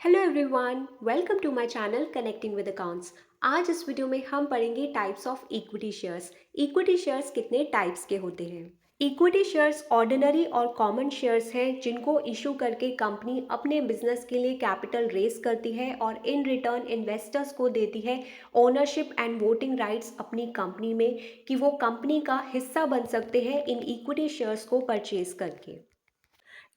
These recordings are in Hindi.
Hello everyone, welcome to my channel connecting with accounts. आज इस वीडियो में हम पढ़ेंगे types of equity shares. Equity shares कितने टाइप्स के होते हैं? इक्विटी शेयर्स ऑर्डिनरी और कॉमन शेयर्स हैं जिनको इशू करके कंपनी अपने बिजनेस के लिए कैपिटल रेज करती है और इन रिटर्न इन्वेस्टर्स को देती है ओनरशिप एंड वोटिंग राइट्स अपनी कंपनी में कि वो कंपनी का हिस्सा बन सकते हैं इन इक्विटी शेयर्स को परचेज करके।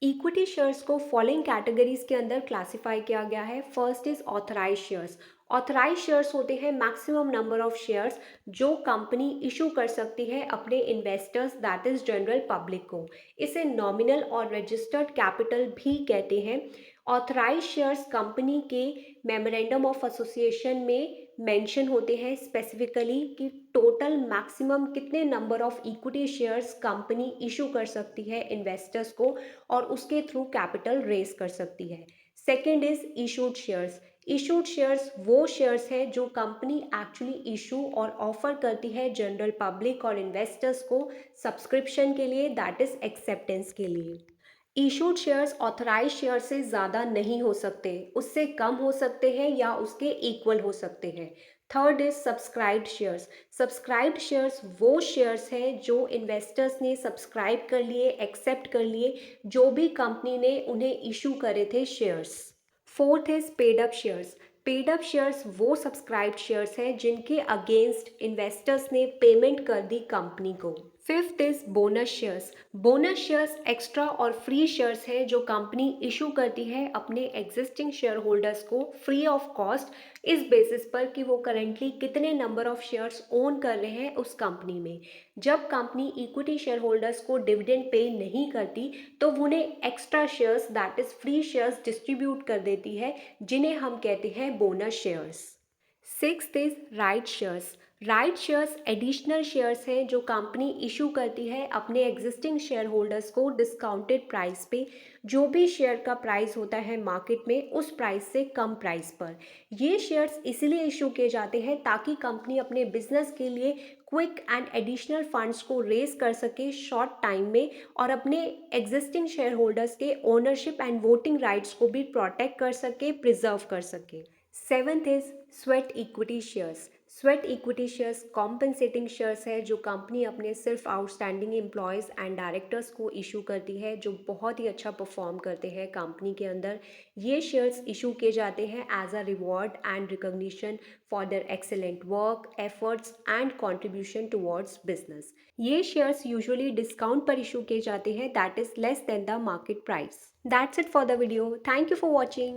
इक्विटी शेयर्स को फॉलोइंग कैटेगरीज के अंदर क्लासिफाई किया गया है। First is authorise shares. Authorise shares होते हैं मैक्सिमम नंबर ऑफ शेयर्स जो कंपनी इशू कर सकती है अपने investors that is general public को। इसे नॉमिनल और रजिस्टर्ड कैपिटल भी कहते हैं। ऑथराइज शेयर्स कंपनी के मेमोरेंडम ऑफ एसोसिएशन में मेंशन होते हैं स्पेसिफिकली कि टोटल मैक्सिमम कितने number of equity shares company issue कर सकती है इन्वेस्टर्स को और उसके थ्रू कैपिटल रेज कर सकती है। Second is issued shares. Issued shares वो शेयर्स हैं जो कंपनी एक्चुअली इशू और ऑफर करती है जनरल पब्लिक और इन्वेस्टर्स को सब्सक्रिप्शन के लिए दैट इज एक्सेप्टेंस के लिए। इशूड शेयर्स ऑथराइज शेयर से ज़्यादा नहीं हो सकते, उससे कम हो सकते हैं या उसके इक्वल हो सकते हैं। Third is subscribed shares. Subscribed shares वो शेयर्स हैं जो इन्वेस्टर्स ने सब्सक्राइब कर लिए, एक्सेप्ट कर लिए, जो भी कंपनी ने उन्हें इशू करे थे shares. Fourth is paid up shares. Paid up shares वो सब्सक्राइब्ड शेयर्स हैं जिनके अगेंस्ट इन्वेस्टर्स ने पेमेंट कर दी कंपनी को। Fifth is bonus shares. Bonus shares extra और फ्री शेयर्स हैं जो कंपनी इशू करती है अपने एग्जिस्टिंग शेयर होल्डर्स को फ्री ऑफ कॉस्ट, इस बेसिस पर कि वो करेंटली कितने नंबर ऑफ शेयर्स ओन कर रहे हैं उस कंपनी में। जब कंपनी इक्विटी शेयर होल्डर्स को डिविडेंड पे नहीं करती तो उन्हें extra shares that is free shares distribute कर देती है जिन्हें हम कहते हैं bonus shares. Sixth is right shares. Right shares additional shares हैं जो कंपनी इशू करती है अपने एग्जिस्टिंग शेयर होल्डर्स को डिस्काउंटेड प्राइस पे। जो भी शेयर का प्राइस होता है मार्केट में उस प्राइस से कम प्राइस पर। ये शेयर्स इसीलिए इशू किए जाते हैं ताकि कंपनी अपने बिजनेस के लिए क्विक एंड एडिशनल फंड्स को रेज कर सके शॉर्ट टाइम में और अपने एग्जिस्टिंग शेयर होल्डर्स के ओनरशिप एंड वोटिंग राइट्स को भी प्रोटेक्ट कर सके, प्रिजर्व कर सके। Seventh is sweat equity shares. Sweat equity shares compensating shares है जो कंपनी अपने सिर्फ आउटस्टैंडिंग एम्प्लॉयज़ एंड डायरेक्टर्स को इशू करती है जो बहुत ही अच्छा परफॉर्म करते हैं कंपनी के अंदर। ये शेयर्स इशू किए जाते हैं as a reward and recognition for their excellent work, efforts and contribution towards business. ये शेयर्स यूजुअली डिस्काउंट पर इशू किए जाते हैं that is less than the market price. That's it for the video. Thank you for watching.